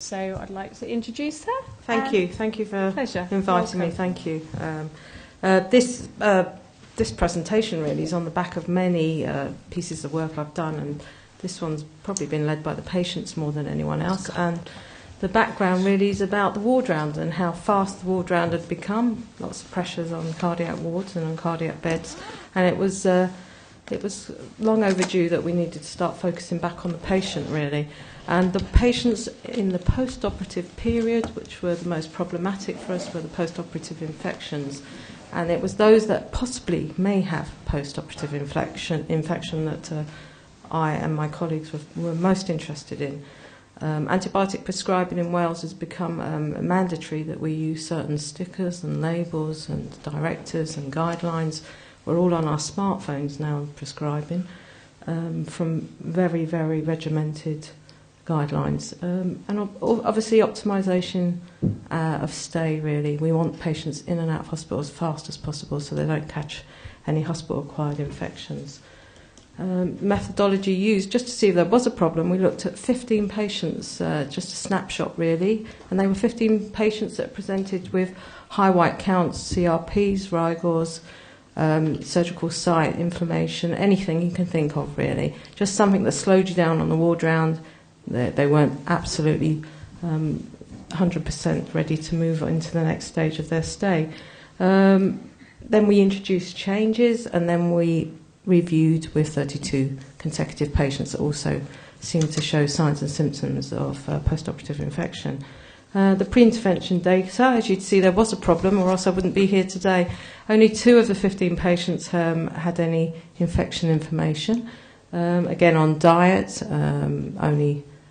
So I'd like to introduce her. Thank you for inviting me. Thank you. This presentation really is on the back of many pieces of work I've done, and this one's probably been led by the patients more than anyone else. And the background really is about the ward round and how fast the ward round had become. Lots of pressures on cardiac wards and on cardiac beds, and it was long overdue that we needed to start focusing back on the patient really. And the patients in the post-operative period, which were the most problematic for us, were the post-operative infections. And it was those that possibly may have post-operative infection that I and my colleagues were most interested in. Antibiotic prescribing in Wales has become mandatory, that we use certain stickers and labels and directives and guidelines. We're all on our smartphones now prescribing from very, very regimented guidelines, and obviously optimisation of stay really. We want patients in and out of hospital as fast as possible so they don't catch any hospital-acquired infections. Methodology used, just to see if there was a problem, we looked at 15 patients, just a snapshot really, and they were 15 patients that presented with high white counts, CRPs, rigors, surgical site inflammation, anything you can think of really, just something that slowed you down on the ward round. They weren't absolutely 100% ready to move into the next stage of their stay. Then we introduced changes, and then we reviewed with 32 consecutive patients that also seemed to show signs and symptoms of post-operative infection. The pre-intervention data, as you'd see, there was a problem, or else I wouldn't be here today. Only 2 of the 15 patients had any infection information. Again, on diet,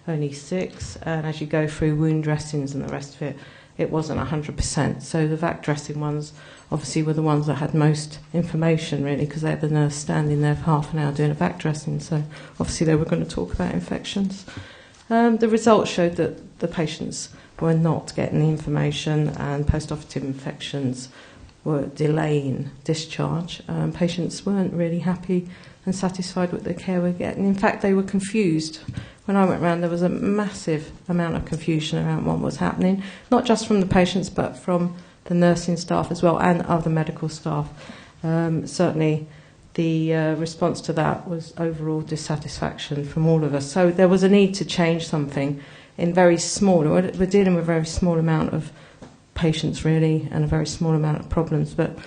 only 6, and as you go through wound dressings and the rest of it, it wasn't 100%. So the vac dressing ones obviously were the ones that had most information really, because they had the nurse standing there for half an hour doing a vac dressing, so obviously they were going to talk about infections. The results showed that the patients were not getting the information, and post-operative infections were delaying discharge. Patients weren't really happy and satisfied with the care we're getting. In fact, they were confused. When I went round, there was a massive amount of confusion around what was happening, not just from the patients, but from the nursing staff as well, and other medical staff. Certainly, the response to that was overall dissatisfaction from all of us. So there was a need to change something in very small. We're dealing with a very small amount of patients, really, and a very small amount of problems, but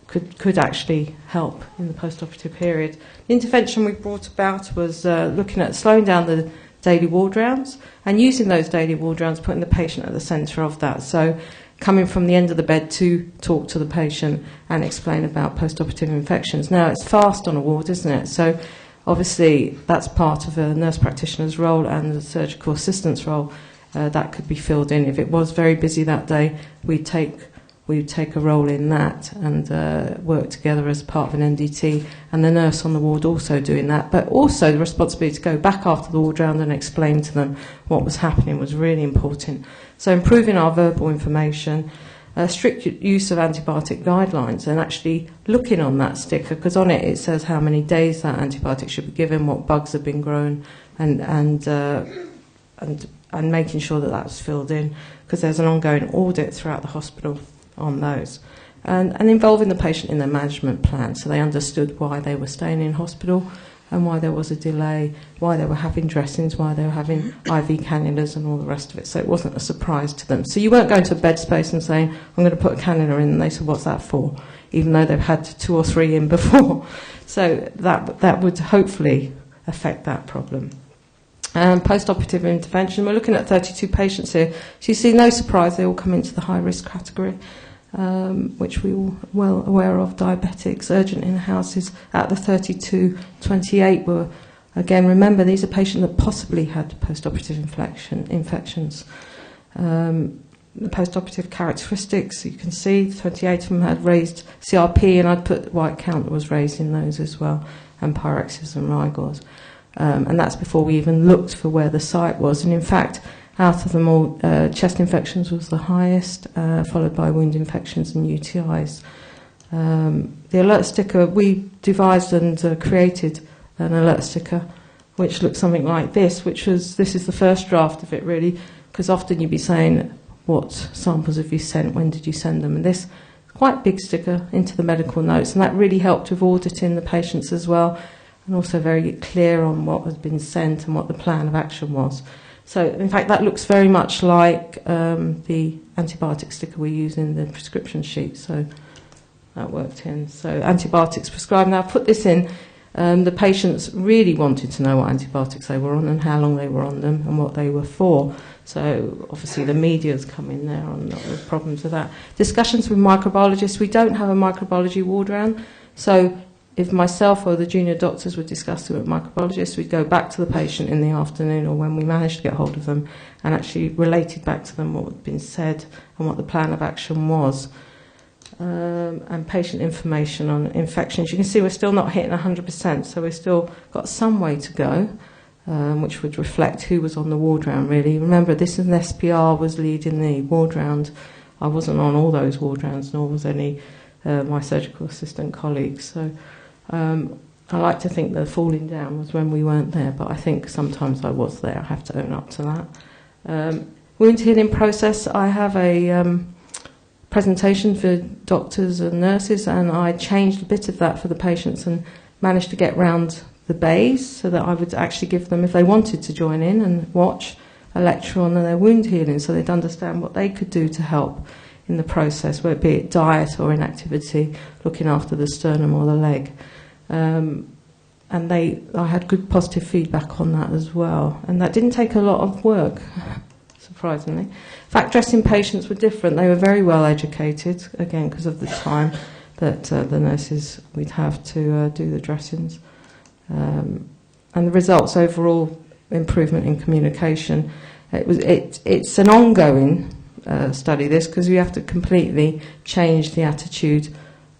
could actually help in the post-operative period. The intervention we brought about was looking at slowing down the daily ward rounds and using those daily ward rounds, putting the patient at the centre of that. So coming from the end of the bed to talk to the patient and explain about post-operative infections. Now, it's fast on a ward, isn't it? So obviously that's part of a nurse practitioner's role and the surgical assistant's role. That could be filled in. If it was very busy that day, we'd take a role in that and work together as part of an NDT, and the nurse on the ward also doing that. But also the responsibility to go back after the ward round and explain to them what was happening was really important. So improving our verbal information, strict use of antibiotic guidelines, and actually looking on that sticker, because on it says how many days that antibiotic should be given, what bugs have been grown, and making sure that that's filled in, because there's an ongoing audit throughout the hospital on those, and involving the patient in their management plan, so they understood why they were staying in hospital and why there was a delay, why they were having dressings, why they were having IV cannulas and all the rest of it, so it wasn't a surprise to them. So you weren't going to a bed space and saying, I'm going to put a cannula in, and they said, what's that for? Even though they've had 2 or 3 in before. So that would hopefully affect that problem. Post-operative intervention, we're looking at 32 patients here. So you see, no surprise, they all come into the high-risk category, which we're all well aware of. Diabetics, urgent in-houses. At the 32, 28 were, again, remember, these are patients that possibly had post-operative infections. The post-operative characteristics, you can see 28 of them had raised CRP, and I'd put white count that was raised in those as well, and pyrexis and rigors. And that's before we even looked for where the site was. And in fact, out of them all, chest infections was the highest, followed by wound infections and UTIs. The alert sticker, we devised and created an alert sticker which looks something like this, this is the first draft of it really, because often you'd be saying, what samples have you sent, when did you send them? And this quite big sticker into the medical notes, and that really helped with auditing the patients as well, and also very clear on what has been sent and what the plan of action was. So, in fact, that looks very much like the antibiotic sticker we use in the prescription sheet, so that worked in. So, antibiotics prescribed. Now, I've put this in. The patients really wanted to know what antibiotics they were on and how long they were on them and what they were for. So obviously the media's come in there on the problems with that. Discussions with microbiologists. We don't have a microbiology ward round. So if myself or the junior doctors were discussing with microbiologists, we'd go back to the patient in the afternoon or when we managed to get hold of them and actually related back to them what had been said and what the plan of action was. And patient information on infections. You can see we're still not hitting 100%, so we've still got some way to go, which would reflect who was on the ward round, really. Remember, this is an SPR was leading the ward round. I wasn't on all those ward rounds, nor was any my surgical assistant colleagues. So I like to think the falling down was when we weren't there, but I think sometimes I was there. I have to own up to that. Wound healing process, I have a presentation for doctors and nurses, and I changed a bit of that for the patients and managed to get round the bays so that I would actually give them, if they wanted to join in and watch, a lecture on their wound healing so they'd understand what they could do to help in the process, whether it be it diet or inactivity, looking after the sternum or the leg. And I had good positive feedback on that as well, and that didn't take a lot of work, surprisingly. Fact dressing patients were different. They were very well educated, again, because of the time that the nurses we'd have to do the dressings. And the results overall, improvement in communication. It's an ongoing study, this, because we have to completely change the attitude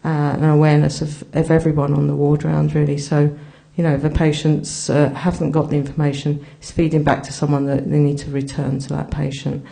and awareness of everyone on the ward round, really. So, you know, if the patients haven't got the information, it's feeding back to someone that they need to return to that patient.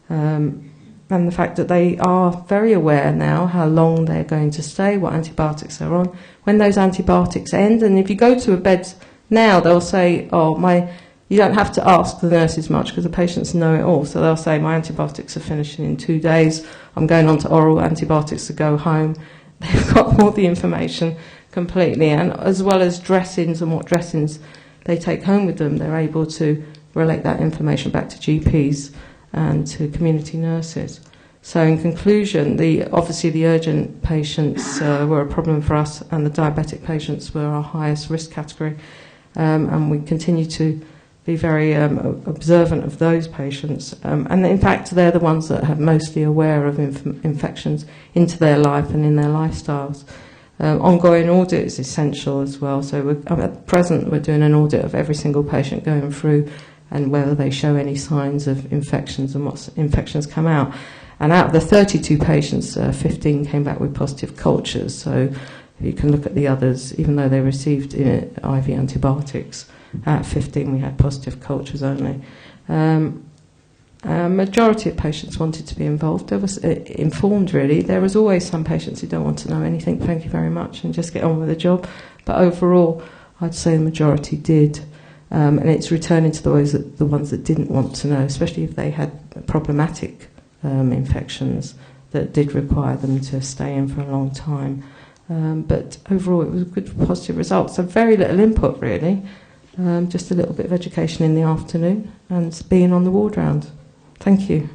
And the fact that they are very aware now how long they're going to stay, what antibiotics they're on, when those antibiotics end. And if you go to a bed now, they'll say, you don't have to ask the nurses much because the patients know it all. So they'll say, my antibiotics are finishing in 2 days, I'm going on to oral antibiotics to go home. They've got all the information completely, and as well as dressings and what dressings they take home with them, they're able to relate that information back to GPs and to community nurses. So in conclusion, obviously the urgent patients were a problem for us, and the diabetic patients were our highest risk category, and we continue to be very observant of those patients, and in fact they're the ones that are mostly aware of infections into their life and in their lifestyles. Ongoing audit is essential as well, so at present we're doing an audit of every single patient going through and whether they show any signs of infections and what infections come out. And out of the 32 patients, 15 came back with positive cultures, so you can look at the others, even though they received IV antibiotics. At 15 we had positive cultures only. A majority of patients wanted to be involved. They was informed, really. There was always some patients who don't want to know anything, thank you very much, and just get on with the job. But overall, I'd say the majority did. And it's returning to the ones that didn't want to know, especially if they had problematic infections that did require them to stay in for a long time. But overall, it was a good, positive result. So very little input, really. Just a little bit of education in the afternoon and being on the ward round. Thank you.